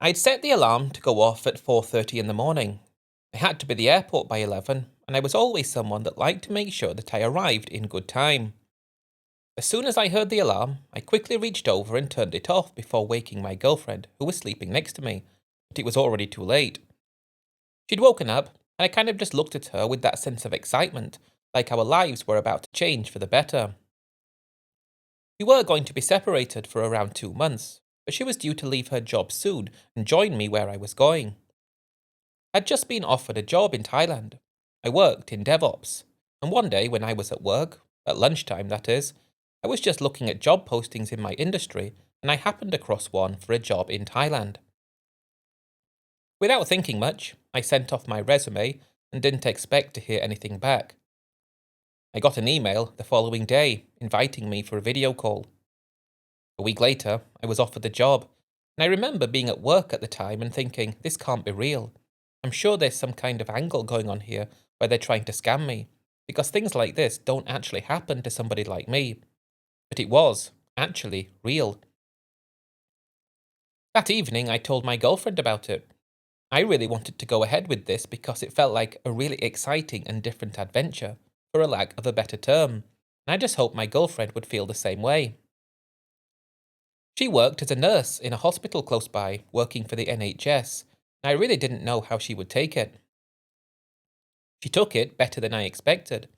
I'd set the alarm to go off at 4:30 in the morning. I had to be at the airport by 11, and I was always someone that liked to make sure that I arrived in good time. As soon as I heard the alarm, I quickly reached over and turned it off before waking my girlfriend, who was sleeping next to me, but it was already too late. She'd woken up, and I kind of just looked at her with that sense of excitement, like our lives were about to change for the better. We were going to be separated for around 2 months, but she was due to leave her job soon and join me where I was going. I'd just been offered a job in Thailand. I worked in DevOps, and one day when I was at work, at lunchtime that is, I was just looking at job postings in my industry and I happened across one for a job in Thailand. Without thinking much, I sent off my resume and didn't expect to hear anything back. I got an email the following day inviting me for a video call. A week later, I was offered the job, and I remember being at work at the time and thinking, this can't be real. I'm sure there's some kind of angle going on here where they're trying to scam me, because things like this don't actually happen to somebody like me. But it was, actually, real. That evening, I told my girlfriend about it. I really wanted to go ahead with this because it felt like a really exciting and different adventure, for a lack of a better term, and I just hoped my girlfriend would feel the same way. She worked as a nurse in a hospital close by, working for the NHS, and I really didn't know how she would take it. She took it better than I expected.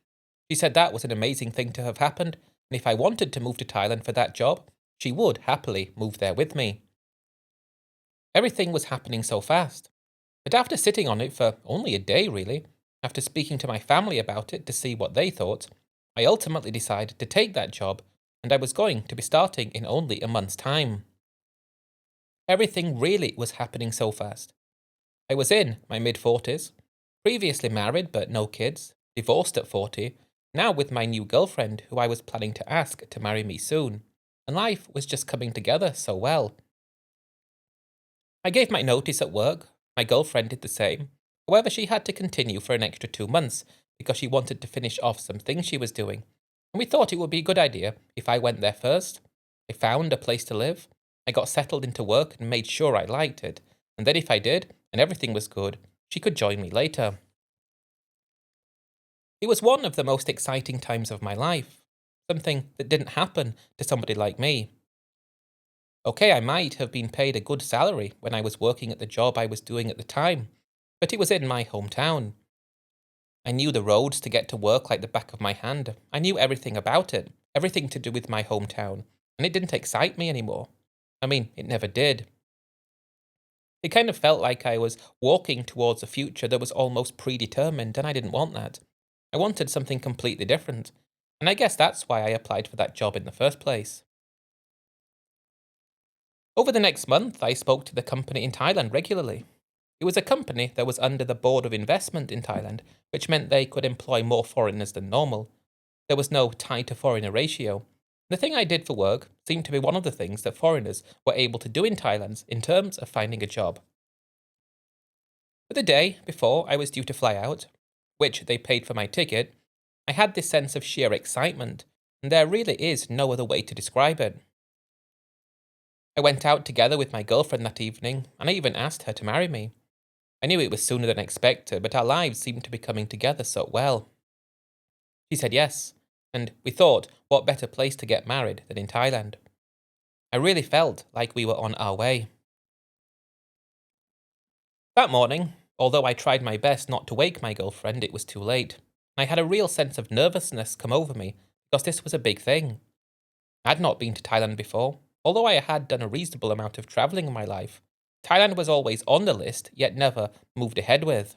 She said that was an amazing thing to have happened, and if I wanted to move to Thailand for that job, she would happily move there with me. Everything was happening so fast, but after sitting on it for only a day really, after speaking to my family about it to see what they thought, I ultimately decided to take that job, and I was going to be starting in only a month's time. Everything really was happening so fast. I was in my mid-40s, previously married but no kids, divorced at 40, now with my new girlfriend who I was planning to ask to marry me soon, and life was just coming together so well. I gave my notice at work, my girlfriend did the same. However, she had to continue for an extra 2 months because she wanted to finish off some things she was doing, and we thought it would be a good idea if I went there first. I found a place to live, I got settled into work and made sure I liked it, and then if I did, and everything was good, she could join me later. It was one of the most exciting times of my life, something that didn't happen to somebody like me. Okay, I might have been paid a good salary when I was working at the job I was doing at the time, but it was in my hometown. I knew the roads to get to work like the back of my hand. I knew everything about it, everything to do with my hometown, and it didn't excite me anymore. I mean, it never did. It kind of felt like I was walking towards a future that was almost predetermined, and I didn't want that. I wanted something completely different, and I guess that's why I applied for that job in the first place. Over the next month, I spoke to the company in Thailand regularly. It was a company that was under the Board of Investment in Thailand, which meant they could employ more foreigners than normal. There was no Thai to foreigner ratio. The thing I did for work seemed to be one of the things that foreigners were able to do in Thailand in terms of finding a job. But the day before I was due to fly out, which they paid for my ticket, I had this sense of sheer excitement, and there really is no other way to describe it. I went out together with my girlfriend that evening, and I even asked her to marry me. I knew it was sooner than expected, but our lives seemed to be coming together so well. She said yes, and we thought, what better place to get married than in Thailand? I really felt like we were on our way. That morning, although I tried my best not to wake my girlfriend, it was too late. I had a real sense of nervousness come over me, because this was a big thing. I had not been to Thailand before, although I had done a reasonable amount of travelling in my life. Thailand was always on the list, yet never moved ahead with.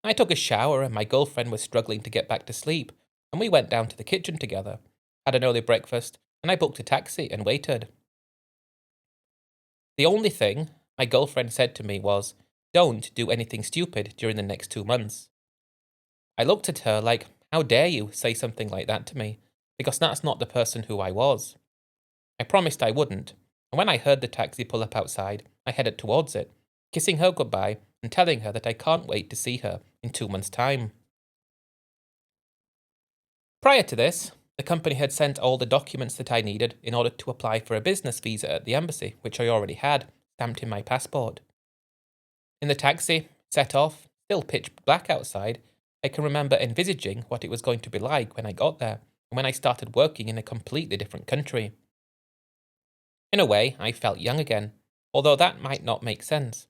I took a shower and my girlfriend was struggling to get back to sleep, and we went down to the kitchen together, had an early breakfast, and I booked a taxi and waited. The only thing my girlfriend said to me was, "Don't do anything stupid during the next 2 months." I looked at her like, how dare you say something like that to me, because that's not the person who I was. I promised I wouldn't, and when I heard the taxi pull up outside, I headed towards it, kissing her goodbye and telling her that I can't wait to see her in 2 months' time. Prior to this, the company had sent all the documents that I needed in order to apply for a business visa at the embassy, which I already had, stamped in my passport. In the taxi, set off, still pitch black outside, I can remember envisaging what it was going to be like when I got there, and when I started working in a completely different country. In a way, I felt young again, although that might not make sense.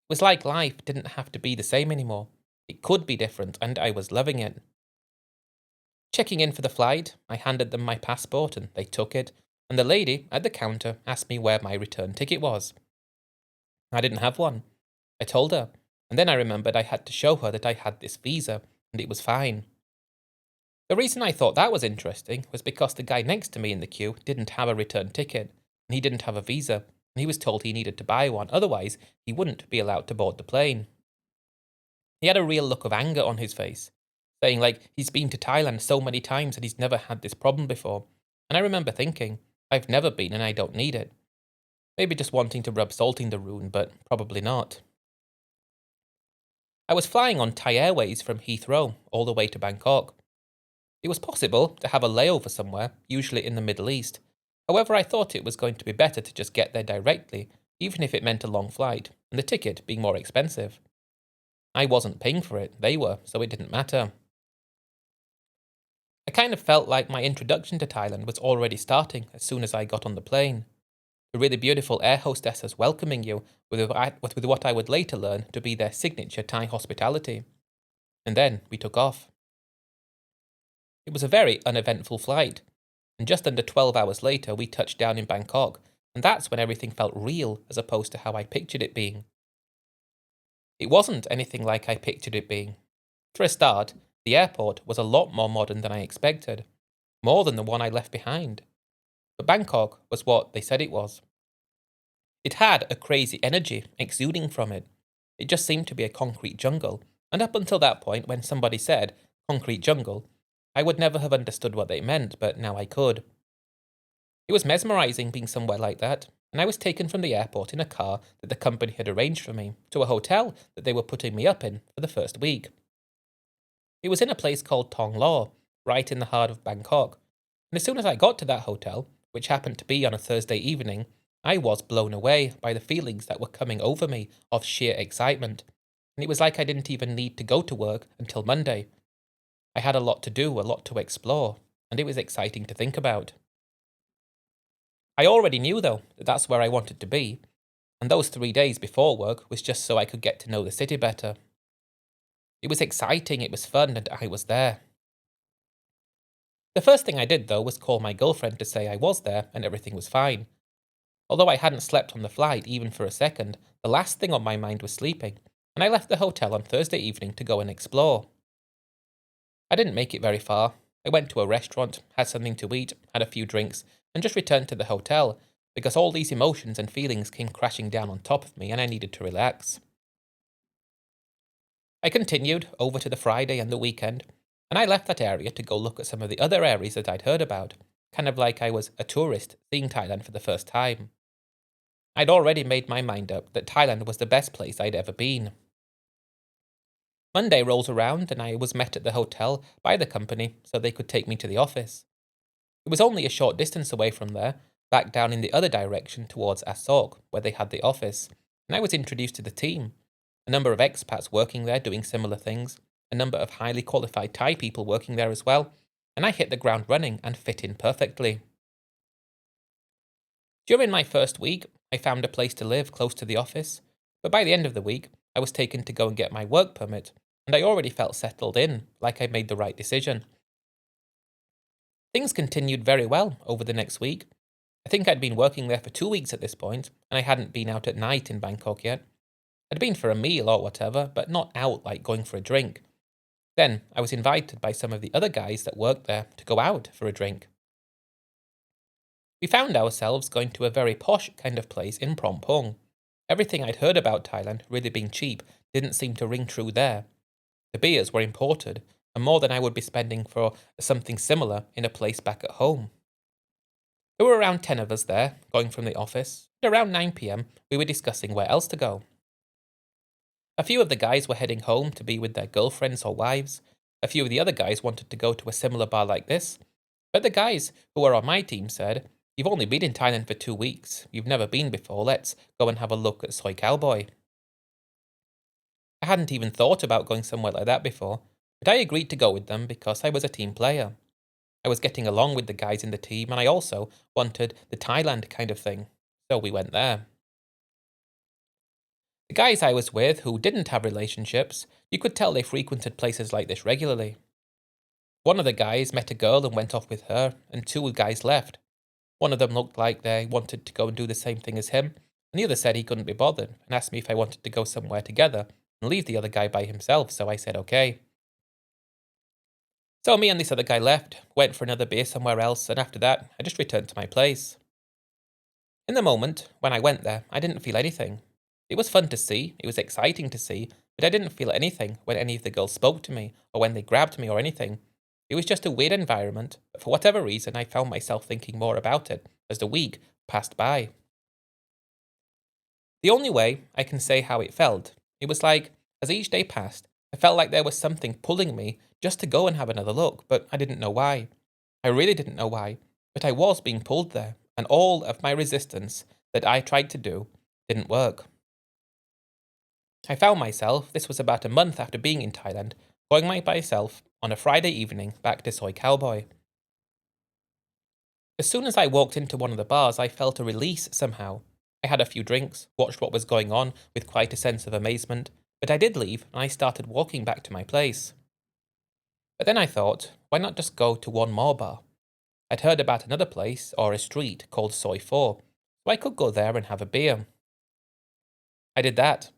It was like life didn't have to be the same anymore. It could be different, and I was loving it. Checking in for the flight, I handed them my passport and they took it, and the lady at the counter asked me where my return ticket was. I didn't have one. I told her, and then I remembered I had to show her that I had this visa, and it was fine. The reason I thought that was interesting was because the guy next to me in the queue didn't have a return ticket, and he didn't have a visa, and he was told he needed to buy one, otherwise he wouldn't be allowed to board the plane. He had a real look of anger on his face, saying like he's been to Thailand so many times and he's never had this problem before. And I remember thinking, I've never been and I don't need it. Maybe just wanting to rub salt in the wound, but probably not. I was flying on Thai Airways from Heathrow all the way to Bangkok. It was possible to have a layover somewhere, usually in the Middle East. However, I thought it was going to be better to just get there directly, even if it meant a long flight, and the ticket being more expensive. I wasn't paying for it, they were, so it didn't matter. I kind of felt like my introduction to Thailand was already starting as soon as I got on the plane. The really beautiful air hostesses welcoming you with what I would later learn to be their signature Thai hospitality. And then we took off. It was a very uneventful flight, and just under 12 hours later we touched down in Bangkok, and that's when everything felt real as opposed to how I pictured it being. It wasn't anything like I pictured it being. For a start, the airport was a lot more modern than I expected, more than the one I left behind. But Bangkok was what they said it was. It had a crazy energy exuding from it. It just seemed to be a concrete jungle, and up until that point when somebody said concrete jungle, I would never have understood what they meant, but now I could. It was mesmerizing being somewhere like that, and I was taken from the airport in a car that the company had arranged for me to a hotel that they were putting me up in for the first week. It was in a place called Thong Lo, right in the heart of Bangkok, and as soon as I got to that hotel, which happened to be on a Thursday evening, I was blown away by the feelings that were coming over me of sheer excitement, and it was like I didn't even need to go to work until Monday. I had a lot to do, a lot to explore, and it was exciting to think about. I already knew, though, that that's where I wanted to be, and those 3 days before work was just so I could get to know the city better. It was exciting, it was fun, and I was there. The first thing I did, though, was call my girlfriend to say I was there and everything was fine. Although I hadn't slept on the flight even for a second, the last thing on my mind was sleeping, and I left the hotel on Thursday evening to go and explore. I didn't make it very far. I went to a restaurant, had something to eat, had a few drinks, and just returned to the hotel, because all these emotions and feelings came crashing down on top of me and I needed to relax. I continued over to the Friday and the weekend, and I left that area to go look at some of the other areas that I'd heard about, kind of like I was a tourist seeing Thailand for the first time. I'd already made my mind up that Thailand was the best place I'd ever been. Monday rolls around and I was met at the hotel by the company so they could take me to the office. It was only a short distance away from there, back down in the other direction towards Asok, where they had the office, and I was introduced to the team. A number of expats working there doing similar things, a number of highly qualified Thai people working there as well, and I hit the ground running and fit in perfectly. During my first week, I found a place to live close to the office, but by the end of the week, I was taken to go and get my work permit, and I already felt settled in, like I'd made the right decision. Things continued very well over the next week. I think I'd been working there for 2 weeks at this point, and I hadn't been out at night in Bangkok yet. I'd been for a meal or whatever, but not out like going for a drink. Then I was invited by some of the other guys that worked there to go out for a drink. We found ourselves going to a very posh kind of place in Phrom Phung. Everything I'd heard about Thailand really being cheap didn't seem to ring true there. The beers were imported, and more than I would be spending for something similar in a place back at home. There were around 10 of us there, going from the office, and around 9 p.m. we were discussing where else to go. A few of the guys were heading home to be with their girlfriends or wives. A few of the other guys wanted to go to a similar bar like this. But the guys who were on my team said, You've only been in Thailand for 2 weeks. You've never been before. Let's go and have a look at Soy Cowboy. I hadn't even thought about going somewhere like that before, but I agreed to go with them because I was a team player. I was getting along with the guys in the team, and I also wanted the Thailand kind of thing, so we went there. The guys I was with who didn't have relationships, you could tell they frequented places like this regularly. One of the guys met a girl and went off with her, and two guys left. One of them looked like they wanted to go and do the same thing as him, and the other said he couldn't be bothered and asked me if I wanted to go somewhere together and leave the other guy by himself, so I said okay. So me and this other guy left, went for another beer somewhere else, and after that, I just returned to my place. In the moment, when I went there, I didn't feel anything. It was fun to see, it was exciting to see, but I didn't feel anything when any of the girls spoke to me, or when they grabbed me or anything. It was just a weird environment, but for whatever reason, I found myself thinking more about it as the week passed by. The only way I can say how it felt, it was like, as each day passed, I felt like there was something pulling me just to go and have another look, but I didn't know why. I really didn't know why, but I was being pulled there, and all of my resistance that I tried to do didn't work. I found myself, this was about a month after being in Thailand, going by myself on a Friday evening back to Soy Cowboy. As soon as I walked into one of the bars, I felt a release somehow. I had a few drinks, watched what was going on with quite a sense of amazement, but I did leave and I started walking back to my place. But then I thought, why not just go to one more bar? I'd heard about another place, or a street, called Soy 4, so I could go there and have a beer. I did that,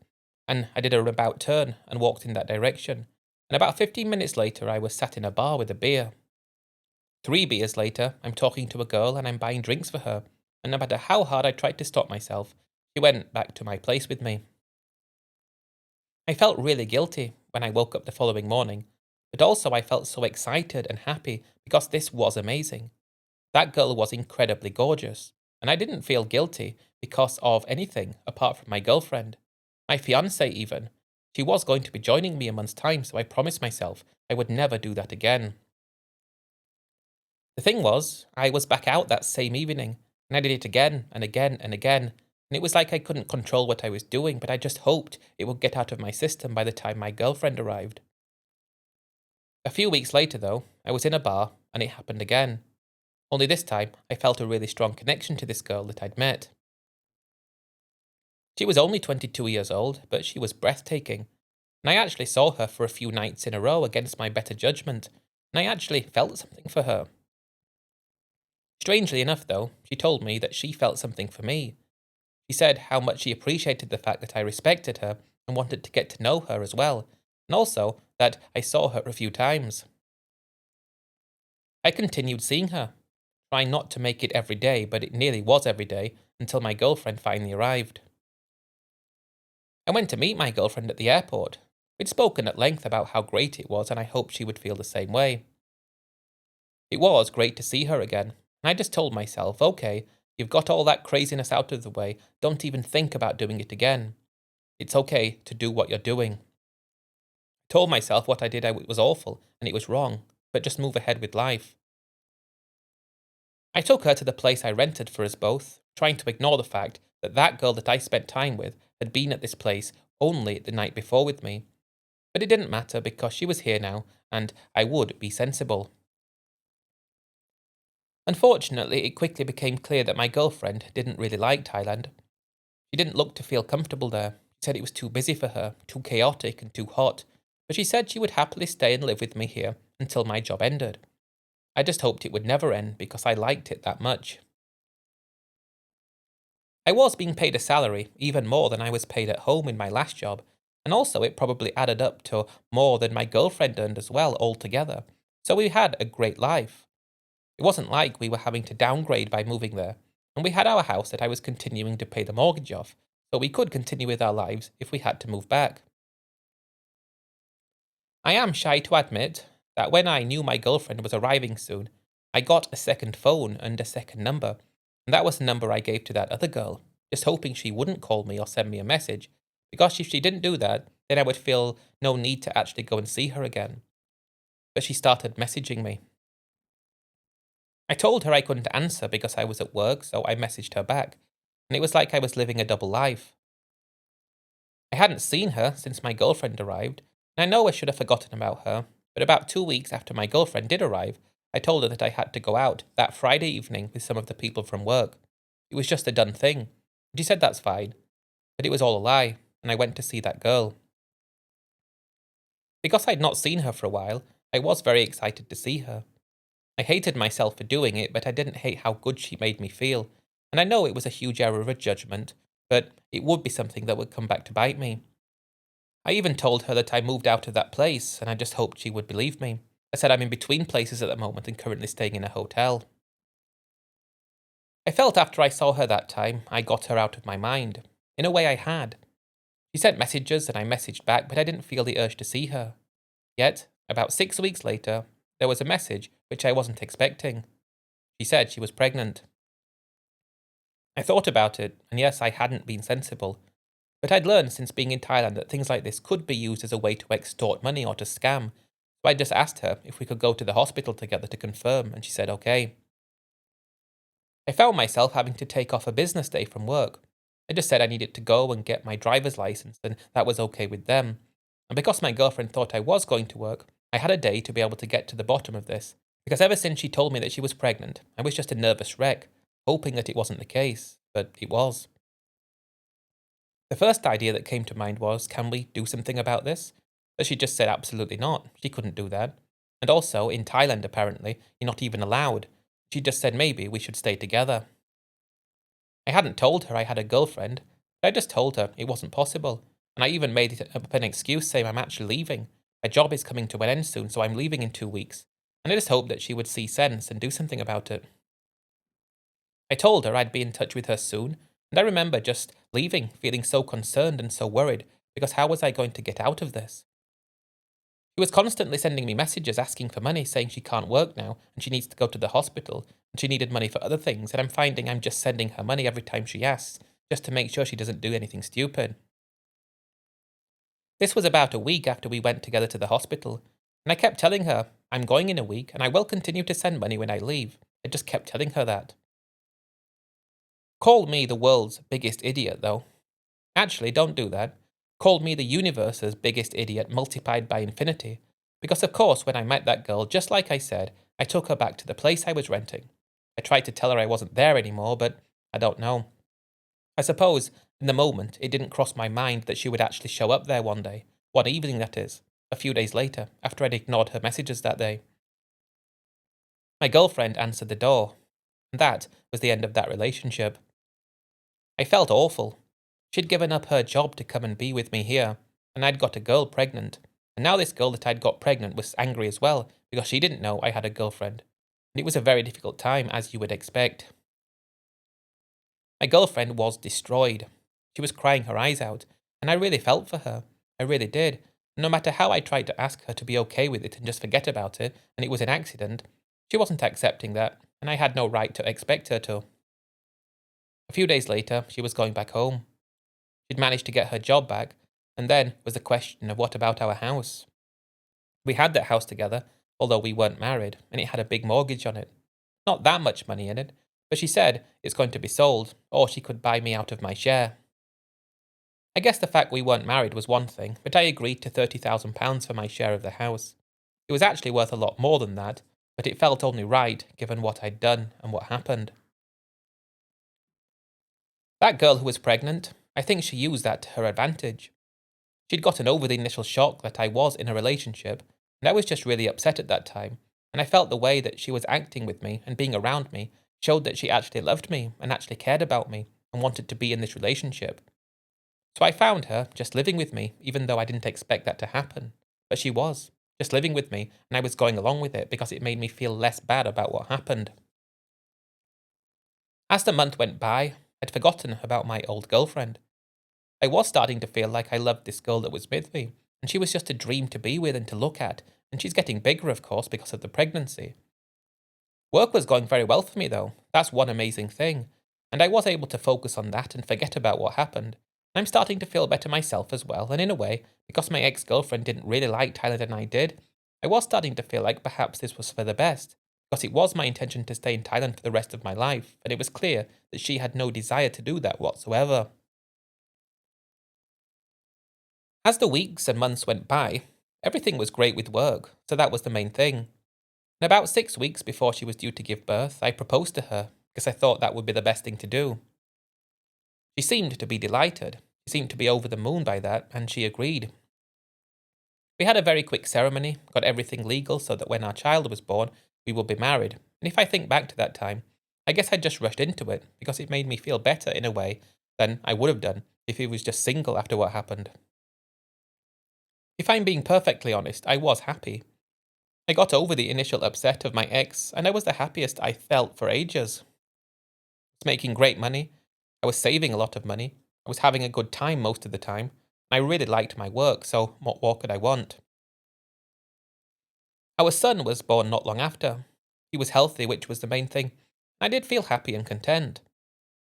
and I did a about turn and walked in that direction, and about 15 minutes later I was sat in a bar with a beer. 3 beers later, I'm talking to a girl and I'm buying drinks for her, and no matter how hard I tried to stop myself, she went back to my place with me. I felt really guilty when I woke up the following morning, but also I felt so excited and happy because this was amazing. That girl was incredibly gorgeous, and I didn't feel guilty because of anything apart from my girlfriend. My fiancée, even. She was going to be joining me a month's time, so I promised myself I would never do that again. The thing was, I was back out that same evening, and I did it again and again and again, and it was like I couldn't control what I was doing, but I just hoped it would get out of my system by the time my girlfriend arrived. A few weeks later, though, I was in a bar, and it happened again. Only this time, I felt a really strong connection to this girl that I'd met. She was only 22 years old, but she was breathtaking, and I actually saw her for a few nights in a row against my better judgment, and I actually felt something for her. Strangely enough, though, she told me that she felt something for me. She said how much she appreciated the fact that I respected her and wanted to get to know her as well, and also that I saw her a few times. I continued seeing her, trying not to make it every day, but it nearly was every day until my girlfriend finally arrived. I went to meet my girlfriend at the airport. We'd spoken at length about how great it was, and I hoped she would feel the same way. It was great to see her again, and I just told myself, okay, you've got all that craziness out of the way, don't even think about doing it again. It's okay to do what you're doing. I told myself what I did was awful, and it was wrong, but just move ahead with life. I took her to the place I rented for us both, trying to ignore the fact that that girl that I spent time with had been at this place only the night before with me. But it didn't matter because she was here now, and I would be sensible. Unfortunately, it quickly became clear that my girlfriend didn't really like Thailand. She didn't look to feel comfortable there. She said it was too busy for her, too chaotic and too hot, but she said she would happily stay and live with me here until my job ended. I just hoped it would never end because I liked it that much. I was being paid a salary, even more than I was paid at home in my last job, and also it probably added up to more than my girlfriend earned as well altogether, so we had a great life. It wasn't like we were having to downgrade by moving there, and we had our house that I was continuing to pay the mortgage off, so we could continue with our lives if we had to move back. I am shy to admit that when I knew my girlfriend was arriving soon, I got a second phone and a second number, and that was the number I gave to that other girl, just hoping she wouldn't call me or send me a message, because if she didn't do that, then I would feel no need to actually go and see her again. But she started messaging me. I told her I couldn't answer because I was at work, so I messaged her back, and it was like I was living a double life. I hadn't seen her since my girlfriend arrived, and I know I should have forgotten about her, but about 2 weeks after my girlfriend did arrive, I told her that I had to go out that Friday evening with some of the people from work. It was just a done thing, and she said that's fine, but it was all a lie, and I went to see that girl. Because I'd not seen her for a while, I was very excited to see her. I hated myself for doing it, but I didn't hate how good she made me feel, and I know it was a huge error of a judgment, but it would be something that would come back to bite me. I even told her that I moved out of that place, and I just hoped she would believe me. I said I'm in between places at the moment and currently staying in a hotel. I felt after I saw her that time, I got her out of my mind. In a way, I had. She sent messages and I messaged back, but I didn't feel the urge to see her. Yet, about 6 weeks later, there was a message which I wasn't expecting. She said she was pregnant. I thought about it, and yes, I hadn't been sensible. But I'd learned since being in Thailand that things like this could be used as a way to extort money or to scam, so I just asked her if we could go to the hospital together to confirm, and she said okay. I found myself having to take off a business day from work. I just said I needed to go and get my driver's license, and that was okay with them. And because my girlfriend thought I was going to work, I had a day to be able to get to the bottom of this. Because ever since she told me that she was pregnant, I was just a nervous wreck, hoping that it wasn't the case, but it was. The first idea that came to mind was, can we do something about this? But she just said absolutely not. She couldn't do that. And also, in Thailand apparently, you're not even allowed. She just said maybe we should stay together. I hadn't told her I had a girlfriend, but I just told her it wasn't possible. And I even made it up an excuse saying I'm actually leaving. My job is coming to an end soon, so I'm leaving in 2 weeks. And I just hoped that she would see sense and do something about it. I told her I'd be in touch with her soon, and I remember just leaving, feeling so concerned and so worried, because how was I going to get out of this? She was constantly sending me messages asking for money, saying she can't work now, and she needs to go to the hospital, and she needed money for other things, and I'm finding I'm just sending her money every time she asks, just to make sure she doesn't do anything stupid. This was about a week after we went together to the hospital, and I kept telling her, I'm going in a week, and I will continue to send money when I leave. I just kept telling her that. Call me the world's biggest idiot, though. Actually, don't do that. Call me the universe's biggest idiot multiplied by infinity. Because, of course, when I met that girl, just like I said, I took her back to the place I was renting. I tried to tell her I wasn't there anymore, but I don't know. I suppose, in the moment, it didn't cross my mind that she would actually show up there one day. One evening, that is. A few days later, after I'd ignored her messages that day. My girlfriend answered the door. And that was the end of that relationship. I felt awful. She'd given up her job to come and be with me here, and I'd got a girl pregnant. And now this girl that I'd got pregnant was angry as well, because she didn't know I had a girlfriend. And it was a very difficult time, as you would expect. My girlfriend was destroyed. She was crying her eyes out, and I really felt for her. I really did. No matter how I tried to ask her to be okay with it and just forget about it, and it was an accident, she wasn't accepting that, and I had no right to expect her to. A few days later, she was going back home. She'd managed to get her job back, and then was the question of what about our house. We had that house together, although we weren't married, and it had a big mortgage on it. Not that much money in it, but she said it's going to be sold, or she could buy me out of my share. I guess the fact we weren't married was one thing, but I agreed to £30,000 for my share of the house. It was actually worth a lot more than that, but it felt only right given what I'd done and what happened. That girl who was pregnant, I think she used that to her advantage. She'd gotten over the initial shock that I was in a relationship, and I was just really upset at that time, and I felt the way that she was acting with me and being around me showed that she actually loved me and actually cared about me and wanted to be in this relationship. So I found her just living with me, even though I didn't expect that to happen. But she was, just living with me, and I was going along with it because it made me feel less bad about what happened. As the month went by, I'd forgotten about my old girlfriend. I was starting to feel like I loved this girl that was with me, and she was just a dream to be with and to look at, and she's getting bigger, of course, because of the pregnancy. Work was going very well for me, though. That's one amazing thing, and I was able to focus on that and forget about what happened. I'm starting to feel better myself as well, and in a way, because my ex-girlfriend didn't really like Thailand and I did, I was starting to feel like perhaps this was for the best, because it was my intention to stay in Thailand for the rest of my life, and it was clear that she had no desire to do that whatsoever. As the weeks and months went by, everything was great with work, so that was the main thing. And about 6 weeks before she was due to give birth, I proposed to her, because I thought that would be the best thing to do. She seemed to be delighted. She seemed to be over the moon by that, and she agreed. We had a very quick ceremony, got everything legal so that when our child was born, we would be married. And if I think back to that time, I guess I just rushed into it because it made me feel better in a way than I would have done if he was just single after what happened. If I'm being perfectly honest, I was happy. I got over the initial upset of my ex, and I was the happiest I felt for ages. I was making great money. I was saving a lot of money. I was having a good time most of the time. I really liked my work, so what more could I want? Our son was born not long after. He was healthy, which was the main thing. I did feel happy and content.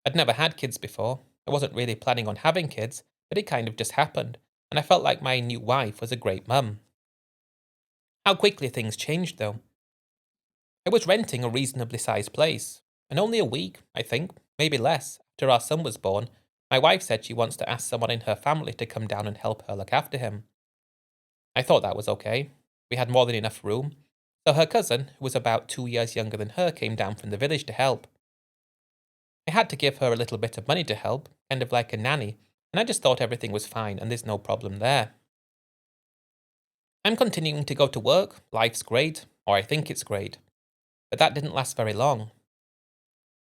I'd never had kids before. I wasn't really planning on having kids, but it kind of just happened, and I felt like my new wife was a great mum. How quickly things changed, though. I was renting a reasonably sized place, and only a week, I think, maybe less, after our son was born, my wife said she wants to ask someone in her family to come down and help her look after him. I thought that was okay. We had more than enough room, so her cousin, who was about 2 years younger than her, came down from the village to help. I had to give her a little bit of money to help, kind of like a nanny, and I just thought everything was fine and there's no problem there. I'm continuing to go to work, life's great, or I think it's great, but that didn't last very long.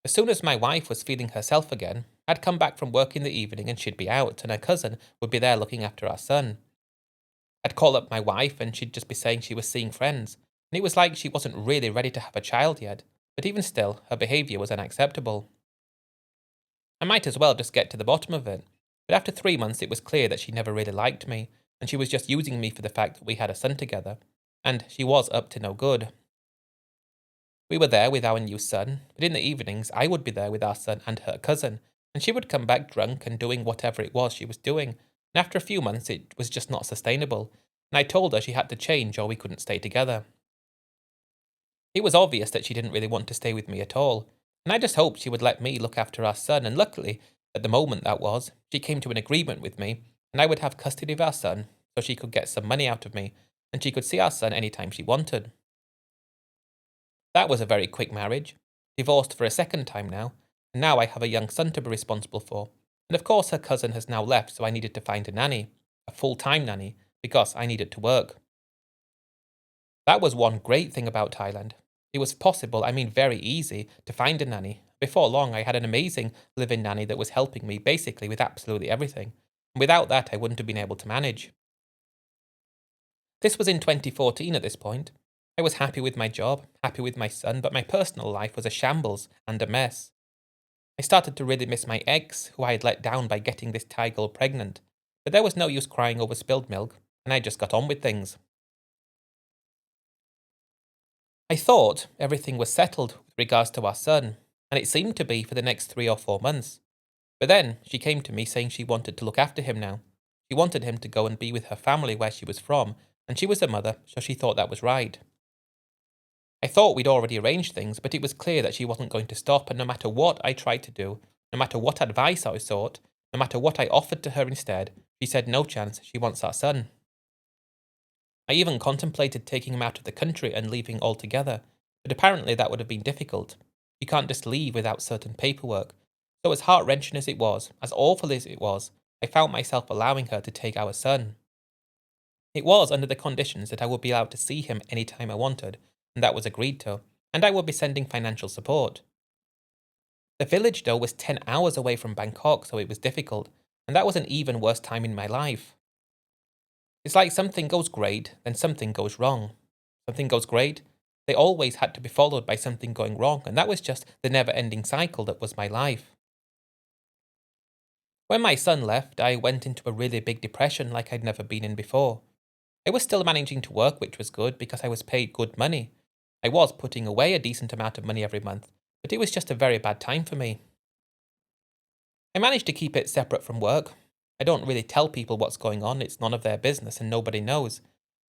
As soon as my wife was feeling herself again, I'd come back from work in the evening and she'd be out, and her cousin would be there looking after our son. I'd call up my wife and she'd just be saying she was seeing friends, and it was like she wasn't really ready to have a child yet, but even still, her behaviour was unacceptable. I might as well just get to the bottom of it, but after 3 months it was clear that she never really liked me, and she was just using me for the fact that we had a son together, and she was up to no good. We were there with our new son, but in the evenings I would be there with our son and her cousin, and she would come back drunk and doing whatever it was she was doing, and after a few months it was just not sustainable, and I told her she had to change or we couldn't stay together. It was obvious that she didn't really want to stay with me at all, and I just hoped she would let me look after our son, and luckily, at the moment that was, she came to an agreement with me, and I would have custody of our son, so she could get some money out of me, and she could see our son any time she wanted. That was a very quick marriage. Divorced for a second time now, and now I have a young son to be responsible for, and of course her cousin has now left, so I needed to find a nanny, a full-time nanny, because I needed to work. That was one great thing about Thailand. It was possible, I mean very easy, to find a nanny. Before long, I had an amazing live-in nanny that was helping me basically with absolutely everything. And without that, I wouldn't have been able to manage. This was in 2014 at this point. I was happy with my job, happy with my son, but my personal life was a shambles and a mess. I started to really miss my ex, who I had let down by getting this Thai girl pregnant. But there was no use crying over spilled milk, and I just got on with things. I thought everything was settled with regards to our son, and it seemed to be for the next 3 or 4 months. But then she came to me saying she wanted to look after him now. She wanted him to go and be with her family where she was from, and she was a mother, so she thought that was right. I thought we'd already arranged things, but it was clear that she wasn't going to stop, and no matter what I tried to do, no matter what advice I sought, no matter what I offered to her instead, she said no chance, she wants our son. I even contemplated taking him out of the country and leaving altogether, but apparently that would have been difficult. You can't just leave without certain paperwork. So as heart-wrenching as it was, as awful as it was, I found myself allowing her to take our son. It was under the conditions that I would be allowed to see him any time I wanted, and that was agreed to, and I would be sending financial support. The village, though, was 10 hours away from Bangkok, so it was difficult, and that was an even worse time in my life. It's like something goes great, then something goes wrong. Something goes great, they always had to be followed by something going wrong, and that was just the never-ending cycle that was my life. When my son left, I went into a really big depression like I'd never been in before. I was still managing to work, which was good because I was paid good money. I was putting away a decent amount of money every month, but it was just a very bad time for me. I managed to keep it separate from work. I don't really tell people what's going on, it's none of their business and nobody knows.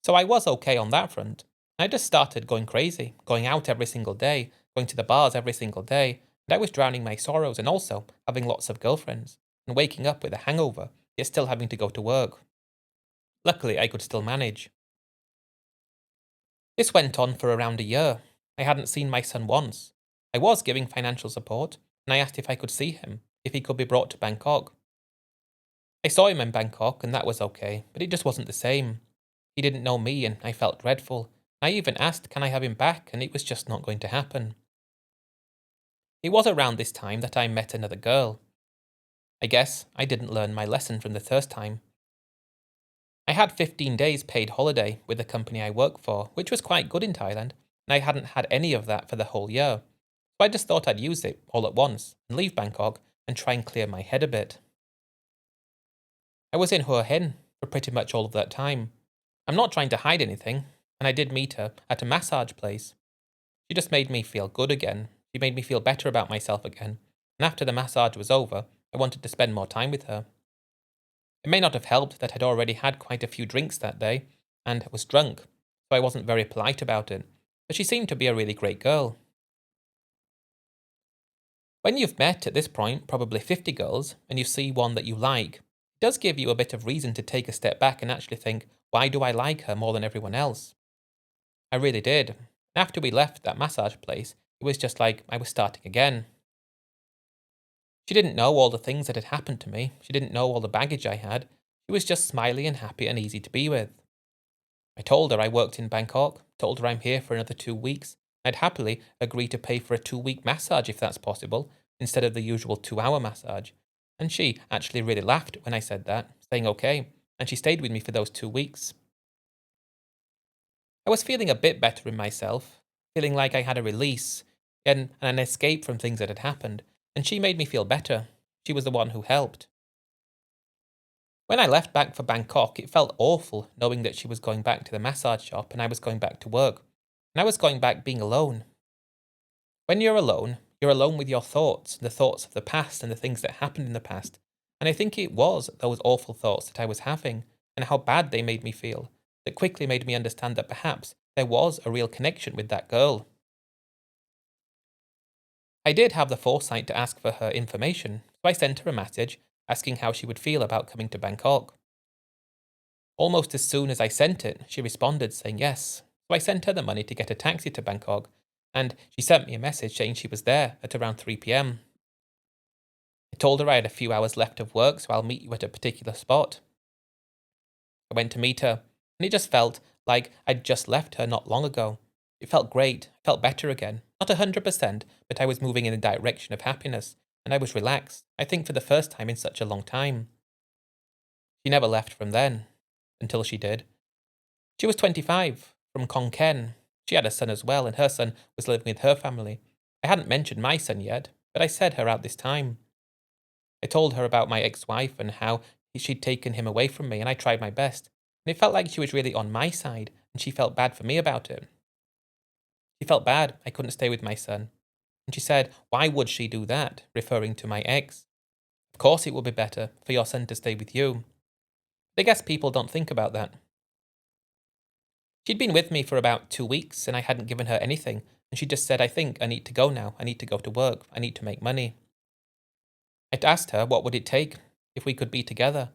So I was okay on that front. I just started going crazy, going out every single day, going to the bars every single day, and I was drowning my sorrows and also having lots of girlfriends, and waking up with a hangover, yet still having to go to work. Luckily, I could still manage. This went on for around a year. I hadn't seen my son once. I was giving financial support, and I asked if I could see him, if he could be brought to Bangkok. I saw him in Bangkok, and that was okay, but it just wasn't the same. He didn't know me, and I felt dreadful. I even asked, can I have him back, and it was just not going to happen. It was around this time that I met another girl. I guess I didn't learn my lesson from the first time. I had 15 days paid holiday with the company I work for, which was quite good in Thailand, and I hadn't had any of that for the whole year. So I just thought I'd use it all at once and leave Bangkok and try and clear my head a bit. I was in Hua Hin for pretty much all of that time. I'm not trying to hide anything, and I did meet her at a massage place. She just made me feel good again. She made me feel better about myself again, and after the massage was over, I wanted to spend more time with her. It may not have helped that I'd already had quite a few drinks that day, and was drunk, so I wasn't very polite about it, but she seemed to be a really great girl. When you've met, at this point, probably 50 girls, and you see one that you like, it does give you a bit of reason to take a step back and actually think, why do I like her more than everyone else? I really did. After we left that massage place, it was just like I was starting again. She didn't know all the things that had happened to me. She didn't know all the baggage I had. She was just smiley and happy and easy to be with. I told her I worked in Bangkok, told her I'm here for another 2 weeks. I'd happily agree to pay for a 2 week massage if that's possible, instead of the usual 2 hour massage. And she actually really laughed when I said that, saying okay, and she stayed with me for those 2 weeks. I was feeling a bit better in myself, feeling like I had a release and an escape from things that had happened, and she made me feel better. She was the one who helped. When I left back for Bangkok, it felt awful knowing that she was going back to the massage shop and I was going back to work. And I was going back being alone. When you're alone with your thoughts, the thoughts of the past and the things that happened in the past. And I think it was those awful thoughts that I was having and how bad they made me feel that quickly made me understand that perhaps there was a real connection with that girl. I did have the foresight to ask for her information, so I sent her a message asking how she would feel about coming to Bangkok. Almost as soon as I sent it, she responded saying yes, so I sent her the money to get a taxi to Bangkok, and she sent me a message saying she was there at around 3 pm. I told her I had a few hours left of work, so I'll meet you at a particular spot. I went to meet her, and it just felt like I'd just left her not long ago. It felt great, I felt better again. Not 100%, but I was moving in the direction of happiness, and I was relaxed, I think for the first time in such a long time. She never left from then, until she did. She was 25, from Khon Kaen. She had a son as well, and her son was living with her family. I hadn't mentioned my son yet, but I said her out this time. I told her about my ex-wife and how she'd taken him away from me, and I tried my best. And it felt like she was really on my side, and she felt bad for me about it. She felt bad I couldn't stay with my son. And she said, why would she do that, referring to my ex? Of course it would be better for your son to stay with you. But I guess people don't think about that. She'd been with me for about 2 weeks, and I hadn't given her anything, and she just said, I think I need to go now. I need to go to work. I need to make money. I'd asked her what would it take if we could be together.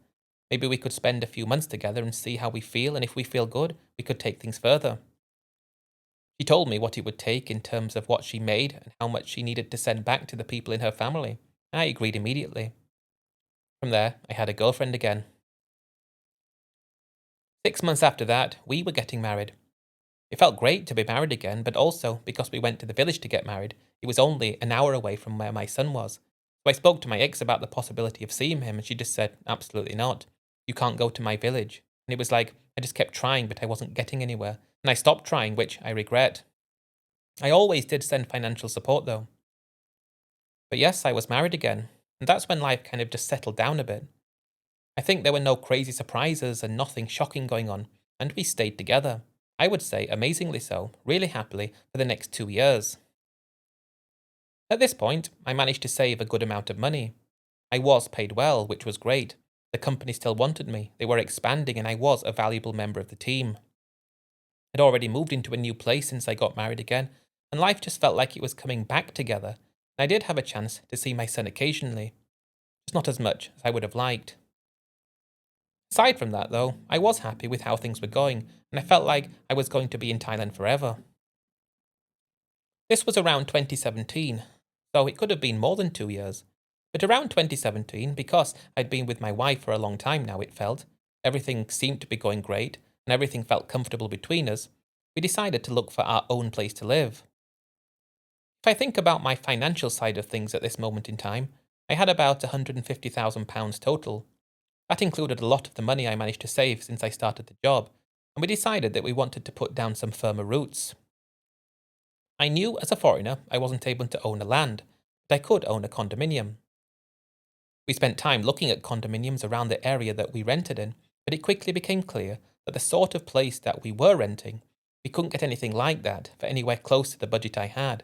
Maybe we could spend a few months together and see how we feel, and if we feel good, we could take things further. She told me what it would take in terms of what she made and how much she needed to send back to the people in her family, and I agreed immediately. From there, I had a girlfriend again. 6 months after that, we were getting married. It felt great to be married again, but also, because we went to the village to get married, it was only an hour away from where my son was. So I spoke to my ex about the possibility of seeing him, and she just said, absolutely not. You can't go to my village. And it was like, I just kept trying, but I wasn't getting anywhere. And I stopped trying, which I regret. I always did send financial support, though. But yes, I was married again, and that's when life kind of just settled down a bit. I think there were no crazy surprises and nothing shocking going on, and we stayed together. I would say amazingly so, really happily, for the next 2 years. At this point, I managed to save a good amount of money. I was paid well, which was great. The company still wanted me, they were expanding, and I was a valuable member of the team. I'd already moved into a new place since I got married again, and life just felt like it was coming back together, and I did have a chance to see my son occasionally, just not as much as I would have liked. Aside from that, though, I was happy with how things were going, and I felt like I was going to be in Thailand forever. This was around 2017, so it could have been more than 2 years. But around 2017, because I'd been with my wife for a long time now, it felt, everything seemed to be going great, and everything felt comfortable between us, we decided to look for our own place to live. If I think about my financial side of things at this moment in time, I had about £150,000 total. That included a lot of the money I managed to save since I started the job, and we decided that we wanted to put down some firmer roots. I knew as a foreigner I wasn't able to own a land, but I could own a condominium. We spent time looking at condominiums around the area that we rented in, but it quickly became clear that the sort of place that we were renting, we couldn't get anything like that for anywhere close to the budget I had.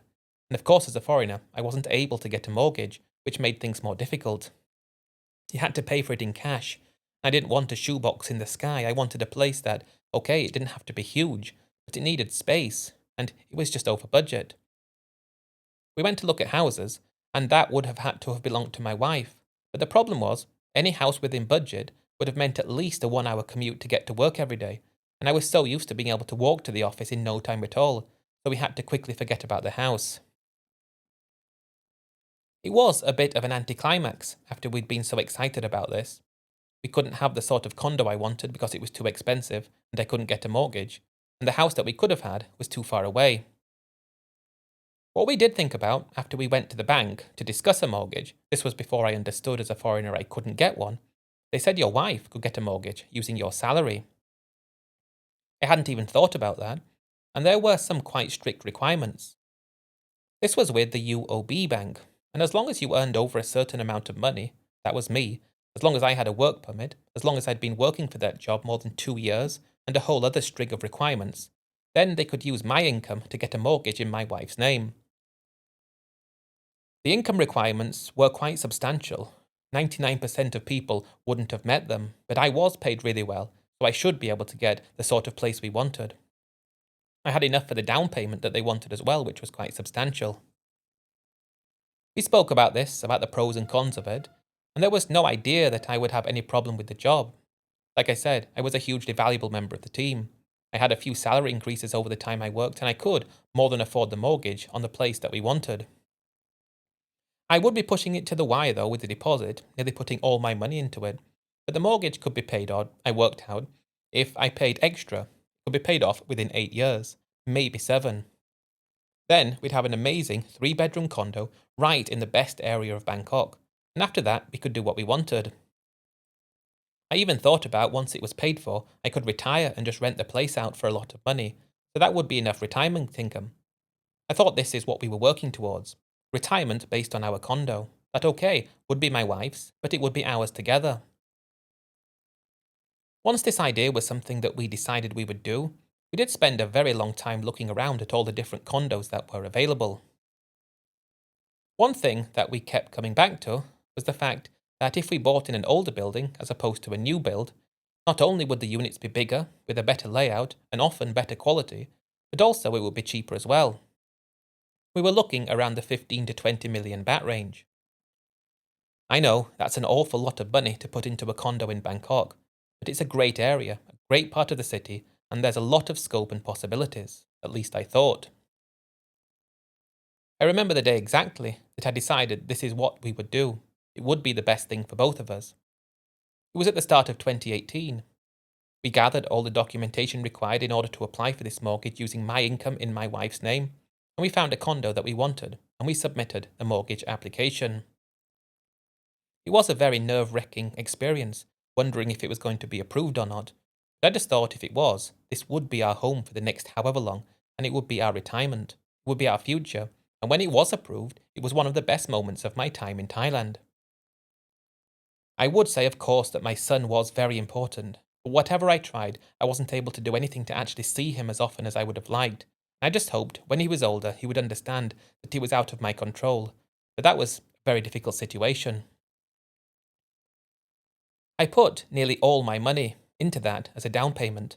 And of course, as a foreigner, I wasn't able to get a mortgage, which made things more difficult. You had to pay for it in cash. I didn't want a shoebox in the sky. I wanted a place that, okay, it didn't have to be huge, but it needed space, and it was just over budget. We went to look at houses, and that would have had to have belonged to my wife. But the problem was, any house within budget would have meant at least a 1 hour commute to get to work every day, and I was so used to being able to walk to the office in no time at all, so we had to quickly forget about the house. It was a bit of an anticlimax after we'd been so excited about this. We couldn't have the sort of condo I wanted because it was too expensive and I couldn't get a mortgage, and the house that we could have had was too far away. What we did think about after we went to the bank to discuss a mortgage, this was before I understood as a foreigner I couldn't get one, they said your wife could get a mortgage using your salary. I hadn't even thought about that, and there were some quite strict requirements. This was with the UOB bank, and as long as you earned over a certain amount of money, that was me, as long as I had a work permit, as long as I'd been working for that job more than 2 years, and a whole other string of requirements, then they could use my income to get a mortgage in my wife's name. The income requirements were quite substantial. 99% of people wouldn't have met them, but I was paid really well, so I should be able to get the sort of place we wanted. I had enough for the down payment that they wanted as well, which was quite substantial. We spoke about this, about the pros and cons of it, and there was no idea that I would have any problem with the job. Like I said, I was a hugely valuable member of the team. I had a few salary increases over the time I worked, and I could more than afford the mortgage on the place that we wanted. I would be pushing it to the wire though with the deposit, nearly putting all my money into it. But the mortgage could be paid on, I worked out. If I paid extra, it could be paid off within 8 years, maybe 7. Then we'd have an amazing 3-bedroom condo right in the best area of Bangkok. And after that, we could do what we wanted. I even thought about once it was paid for, I could retire and just rent the place out for a lot of money. So that would be enough retirement income. I thought this is what we were working towards. Retirement based on our condo. That okay, would be my wife's, but it would be ours together. Once this idea was something that we decided we would do, we did spend a very long time looking around at all the different condos that were available. One thing that we kept coming back to was the fact that if we bought in an older building as opposed to a new build, not only would the units be bigger, with a better layout and often better quality, but also it would be cheaper as well. We were looking around the 15 to 20 million baht range. I know that's an awful lot of money to put into a condo in Bangkok, but it's a great area, a great part of the city, and there's a lot of scope and possibilities, at least I thought. I remember the day exactly that I decided this is what we would do. It would be the best thing for both of us. It was at the start of 2018. We gathered all the documentation required in order to apply for this mortgage using my income in my wife's name, and we found a condo that we wanted, and we submitted a mortgage application. It was a very nerve-wracking experience, wondering if it was going to be approved or not. But I just thought if it was, this would be our home for the next however long, and it would be our retirement, it would be our future, and when it was approved, it was one of the best moments of my time in Thailand. I would say, of course, that my son was very important, but whatever I tried, I wasn't able to do anything to actually see him as often as I would have liked. I just hoped, when he was older, he would understand that he was out of my control, but that was a very difficult situation. I put nearly all my money into that as a down payment.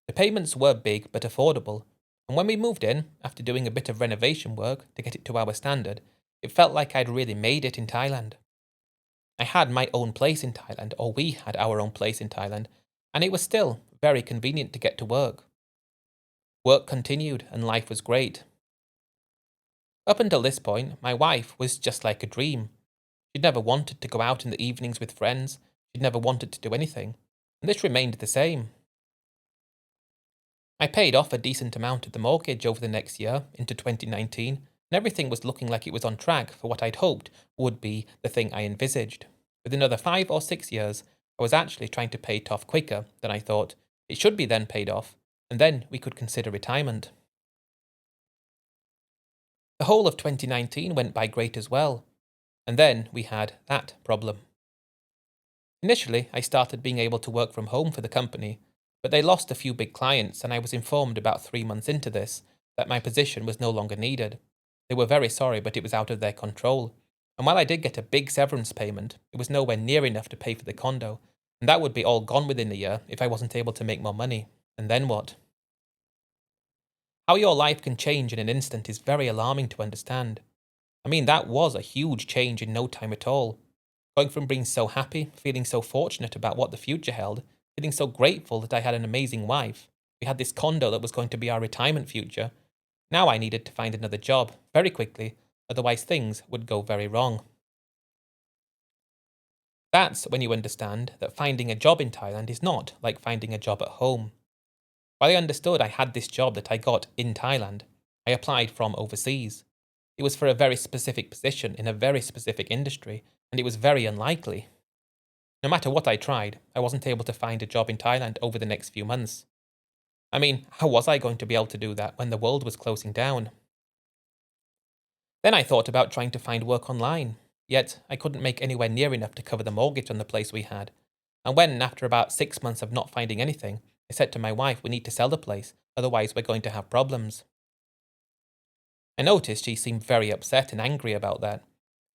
The payments were big but affordable, and when we moved in, after doing a bit of renovation work to get it to our standard, it felt like I'd really made it in Thailand. I had my own place in Thailand, or we had our own place in Thailand, and it was still very convenient to get to work. Work continued and life was great. Up until this point, my wife was just like a dream. She'd never wanted to go out in the evenings with friends, she'd never wanted to do anything, and this remained the same. I paid off a decent amount of the mortgage over the next year, into 2019, and everything was looking like it was on track for what I'd hoped would be the thing I envisaged. With another 5 or 6 years, I was actually trying to pay it off quicker than I thought. It should be then paid off, and then we could consider retirement. The whole of 2019 went by great as well, and then we had that problem. Initially, I started being able to work from home for the company, but they lost a few big clients, and I was informed about 3 months into this that my position was no longer needed. They were very sorry, but it was out of their control. And while I did get a big severance payment, it was nowhere near enough to pay for the condo, and that would be all gone within a year if I wasn't able to make more money. And then what? How your life can change in an instant is very alarming to understand. I mean, that was a huge change in no time at all. Going from being so happy, feeling so fortunate about what the future held, feeling so grateful that I had an amazing wife. We had this condo that was going to be our retirement future. Now I needed to find another job very quickly, otherwise things would go very wrong. That's when you understand that finding a job in Thailand is not like finding a job at home. While I understood I had this job that I got in Thailand, I applied from overseas. It was for a very specific position in a very specific industry, and it was very unlikely. No matter what I tried, I wasn't able to find a job in Thailand over the next few months. I mean, how was I going to be able to do that when the world was closing down? Then I thought about trying to find work online, yet I couldn't make anywhere near enough to cover the mortgage on the place we had. And when, after about 6 months of not finding anything, I said to my wife we need to sell the place, otherwise we're going to have problems. I noticed she seemed very upset and angry about that.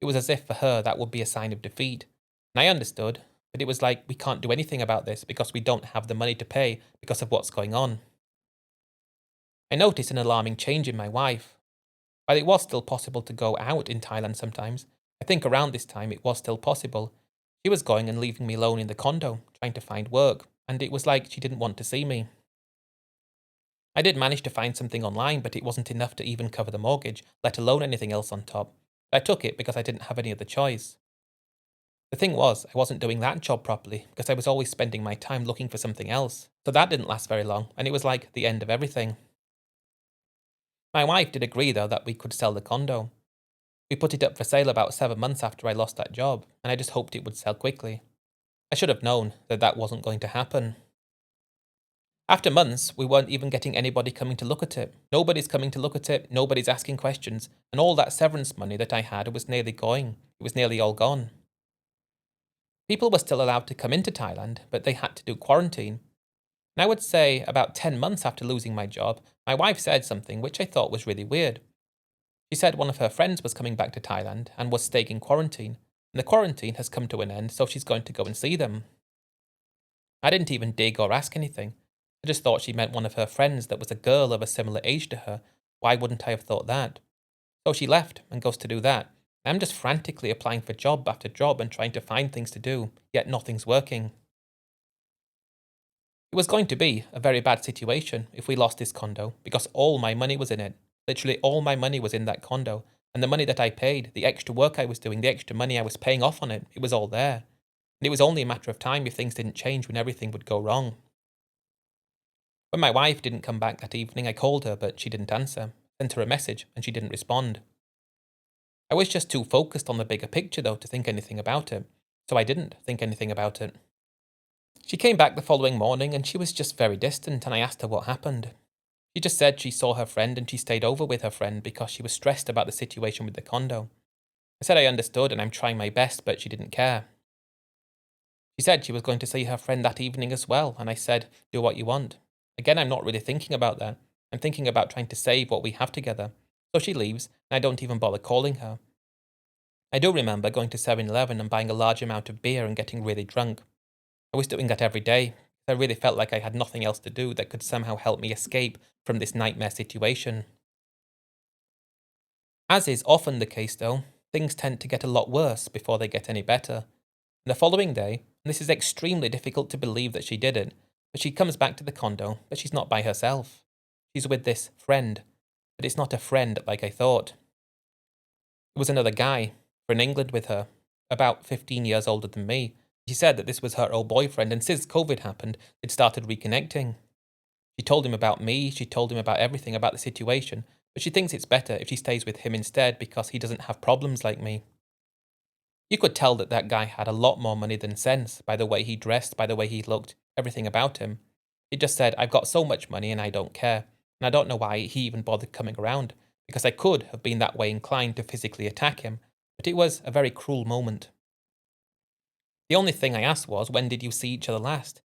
It was as if for her that would be a sign of defeat. And I understood, but it was like we can't do anything about this because we don't have the money to pay because of what's going on. I noticed an alarming change in my wife. While it was still possible to go out in Thailand sometimes, I think around this time it was still possible. She was going and leaving me alone in the condo, trying to find work, and it was like she didn't want to see me. I did manage to find something online, but it wasn't enough to even cover the mortgage, let alone anything else on top. I took it because I didn't have any other choice. The thing was, I wasn't doing that job properly because I was always spending my time looking for something else. So that didn't last very long, and it was like the end of everything. My wife did agree, though, that we could sell the condo. We put it up for sale about 7 months after I lost that job, and I just hoped it would sell quickly. I should have known that that wasn't going to happen. After months, we weren't even getting anybody coming to look at it. Nobody's coming to look at it, nobody's asking questions, and all that severance money that I had was nearly going. It was nearly all gone. People were still allowed to come into Thailand, but they had to do quarantine. And I would say about 10 months after losing my job, my wife said something which I thought was really weird. She said one of her friends was coming back to Thailand and was staying in quarantine, and the quarantine has come to an end, so she's going to go and see them. I didn't even dig or ask anything. I just thought she meant one of her friends that was a girl of a similar age to her. Why wouldn't I have thought that? So she left and goes to do that. I'm just frantically applying for job after job and trying to find things to do, yet nothing's working. It was going to be a very bad situation if we lost this condo, because all my money was in it. Literally all my money was in that condo, and the money that I paid, the extra work I was doing, the extra money I was paying off on it, it was all there. And it was only a matter of time if things didn't change when everything would go wrong. When my wife didn't come back that evening, I called her, but she didn't answer. Sent her a message, and she didn't respond. I was just too focused on the bigger picture, though, to think anything about it, so I didn't think anything about it. She came back the following morning, and she was just very distant, and I asked her what happened. She just said she saw her friend and she stayed over with her friend because she was stressed about the situation with the condo. I said I understood and I'm trying my best, but she didn't care. She said she was going to see her friend that evening as well, and I said, do what you want. Again, I'm not really thinking about that. I'm thinking about trying to save what we have together. So she leaves, and I don't even bother calling her. I do remember going to 7-Eleven and buying a large amount of beer and getting really drunk. I was doing that every day, I really felt like I had nothing else to do that could somehow help me escape from this nightmare situation. As is often the case though, things tend to get a lot worse before they get any better. And the following day, and this is extremely difficult to believe that she did it, but she comes back to the condo, but she's not by herself. She's with this friend, but it's not a friend like I thought. It was another guy, from England with her, about 15 years older than me. She said that this was her old boyfriend, and since COVID happened, they'd started reconnecting. She told him about me, she told him about everything about the situation, but she thinks it's better if she stays with him instead because he doesn't have problems like me. You could tell that that guy had a lot more money than sense by the way he dressed, by the way he looked, everything about him. He just said, I've got so much money and I don't care. And I don't know why he even bothered coming around, because I could have been that way inclined to physically attack him, but it was a very cruel moment. The only thing I asked was, when did you see each other last?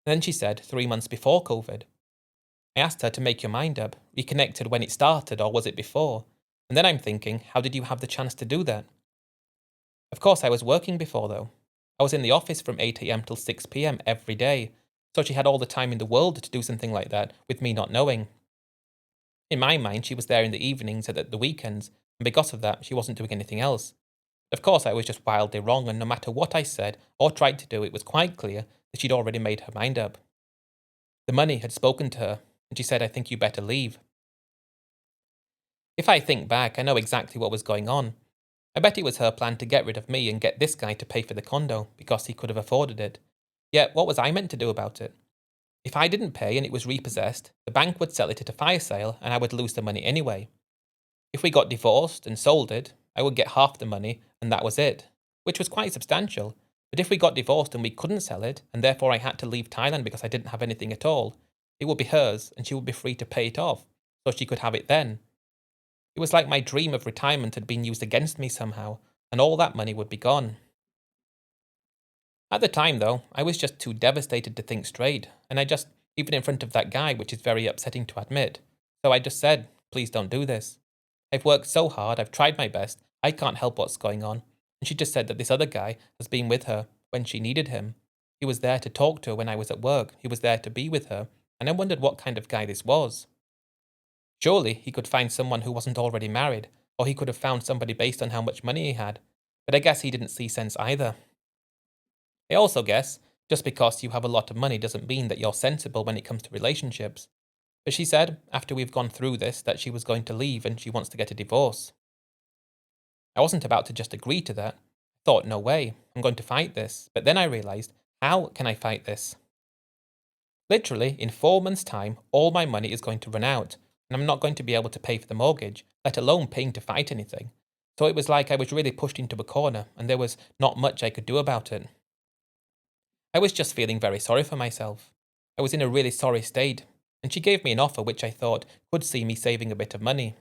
And then she said, 3 months before COVID. I asked her to make your mind up, reconnected when it started or was it before? And then I'm thinking, how did you have the chance to do that? Of course, I was working before, though. I was in the office from 8 am till 6 pm every day, so she had all the time in the world to do something like that with me not knowing. In my mind, she was there in the evenings and at the weekends, and because of that, she wasn't doing anything else. Of course, I was just wildly wrong, and no matter what I said or tried to do, it was quite clear that she'd already made her mind up. The money had spoken to her, and she said, I think you better leave. If I think back, I know exactly what was going on. I bet it was her plan to get rid of me and get this guy to pay for the condo because he could have afforded it. Yet, what was I meant to do about it? If I didn't pay and it was repossessed, the bank would sell it at a fire sale and I would lose the money anyway. If we got divorced and sold it, I would get half the money and that was it, which was quite substantial. But if we got divorced and we couldn't sell it, and therefore I had to leave Thailand because I didn't have anything at all, it would be hers and she would be free to pay it off, so she could have it then. It was like my dream of retirement had been used against me somehow, and all that money would be gone. At the time, though, I was just too devastated to think straight, and I just, even in front of that guy, which is very upsetting to admit, so I just said, please don't do this. I've worked so hard, I've tried my best, I can't help what's going on. And she just said that this other guy has been with her when she needed him. He was there to talk to her when I was at work, he was there to be with her, and I wondered what kind of guy this was. Surely he could find someone who wasn't already married, or he could have found somebody based on how much money he had, but I guess he didn't see sense either. I also guess, just because you have a lot of money doesn't mean that you're sensible when it comes to relationships. But she said, after we've gone through this, that she was going to leave and she wants to get a divorce. I wasn't about to just agree to that. I thought, no way, I'm going to fight this. But then I realised, how can I fight this? Literally, in 4 months' time, all my money is going to run out, and I'm not going to be able to pay for the mortgage, let alone paying to fight anything. So it was like I was really pushed into a corner, and there was not much I could do about it. I was just feeling very sorry for myself. I was in a really sorry state, and she gave me an offer which I thought could see me saving a bit of money.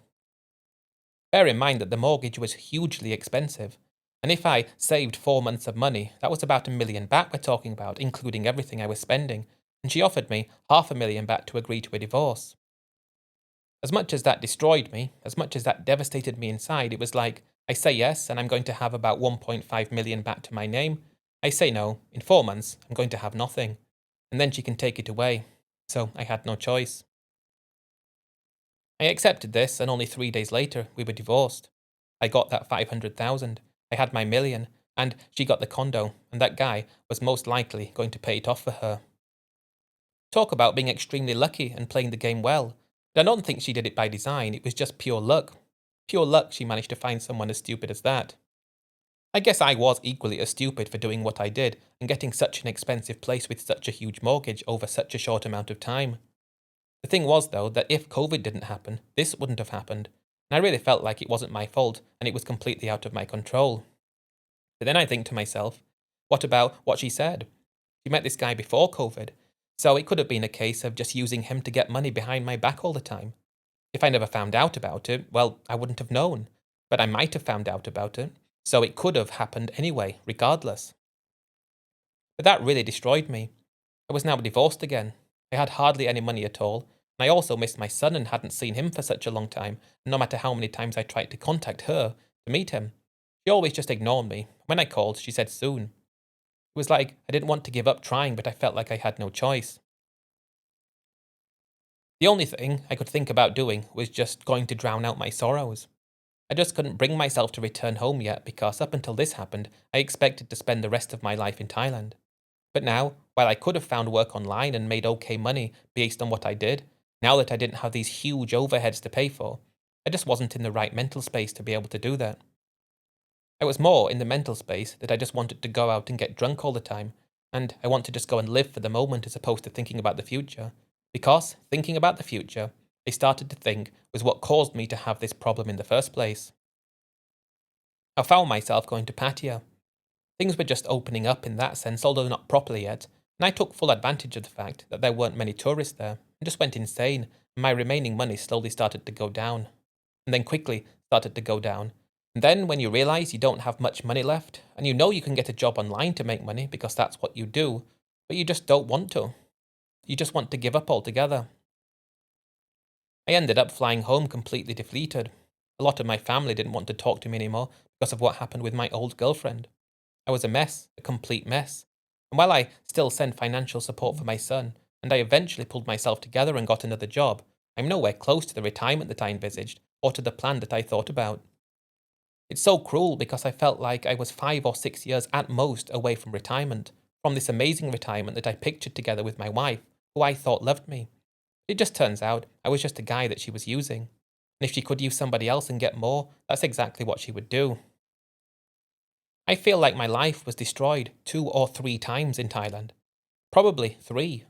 Bear in mind that the mortgage was hugely expensive, and if I saved 4 months of money, that was about £1 million baht we're talking about, including everything I was spending, and she offered me £500,000 to agree to a divorce. As much as that destroyed me, as much as that devastated me inside, it was like, I say yes, and I'm going to have about 1.5 million baht to my name. I say no, in 4 months, I'm going to have nothing. And then she can take it away. So I had no choice. I accepted this, and only 3 days later, we were divorced. I got that 500,000, I had my million, and she got the condo, and that guy was most likely going to pay it off for her. Talk about being extremely lucky and playing the game well. But I don't think she did it by design, it was just pure luck. Pure luck she managed to find someone as stupid as that. I guess I was equally as stupid for doing what I did and getting such an expensive place with such a huge mortgage over such a short amount of time. The thing was, though, that if COVID didn't happen, this wouldn't have happened, and I really felt like it wasn't my fault and it was completely out of my control. But then I think to myself, what about what she said? She met this guy before COVID, so it could have been a case of just using him to get money behind my back all the time. If I never found out about it, well, I wouldn't have known, but I might have found out about it, so it could have happened anyway, regardless. But that really destroyed me. I was now divorced again. I had hardly any money at all, and I also missed my son and hadn't seen him for such a long time, and no matter how many times I tried to contact her to meet him, she always just ignored me. When I called, she said soon. It was like I didn't want to give up trying, but I felt like I had no choice. The only thing I could think about doing was just going to drown out my sorrows. I just couldn't bring myself to return home yet because up until this happened, I expected to spend the rest of my life in Thailand. But now, while I could have found work online and made okay money based on what I did, now that I didn't have these huge overheads to pay for, I just wasn't in the right mental space to be able to do that. I was more in the mental space that I just wanted to go out and get drunk all the time, and I want to just go and live for the moment as opposed to thinking about the future. Because thinking about the future, I started to think, was what caused me to have this problem in the first place. I found myself going to Pattaya. Things were just opening up in that sense, although not properly yet, and I took full advantage of the fact that there weren't many tourists there, and just went insane, and my remaining money slowly started to go down. And then quickly started to go down. And then when you realise you don't have much money left, and you know you can get a job online to make money because that's what you do, but you just don't want to. You just want to give up altogether. I ended up flying home completely defeated. A lot of my family didn't want to talk to me anymore because of what happened with my old girlfriend. I was a mess, a complete mess. And while I still sent financial support for my son, and I eventually pulled myself together and got another job, I'm nowhere close to the retirement that I envisaged or to the plan that I thought about. It's so cruel because I felt like I was 5 or 6 years at most away from retirement, from this amazing retirement that I pictured together with my wife, who I thought loved me. It just turns out I was just a guy that she was using. And if she could use somebody else and get more, that's exactly what she would do. I feel like my life was destroyed 2 or 3 times in Thailand. Probably 3.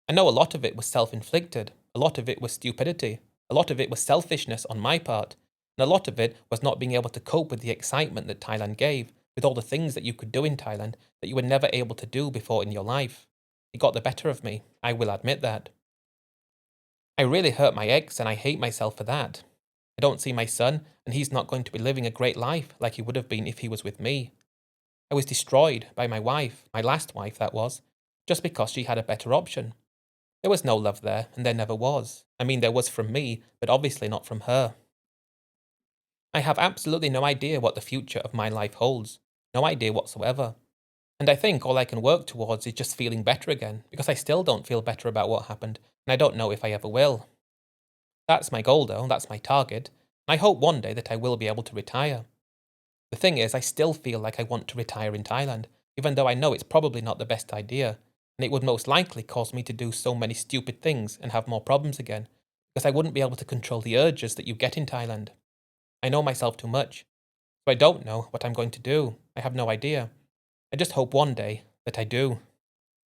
I know a lot of it was self-inflicted, a lot of it was stupidity, a lot of it was selfishness on my part, and a lot of it was not being able to cope with the excitement that Thailand gave, with all the things that you could do in Thailand that you were never able to do before in your life. It got the better of me, I will admit that. I really hurt my ex and I hate myself for that. I don't see my son, and he's not going to be living a great life like he would have been if he was with me. I was destroyed by my wife, my last wife that was, just because she had a better option. There was no love there, and there never was. I mean, there was from me, but obviously not from her. I have absolutely no idea what the future of my life holds. No idea whatsoever. And I think all I can work towards is just feeling better again, because I still don't feel better about what happened, and I don't know if I ever will. That's my goal though, that's my target, and I hope one day that I will be able to retire. The thing is, I still feel like I want to retire in Thailand, even though I know it's probably not the best idea, and it would most likely cause me to do so many stupid things and have more problems again, because I wouldn't be able to control the urges that you get in Thailand. I know myself too much, so I don't know what I'm going to do. I have no idea. I just hope one day that I do.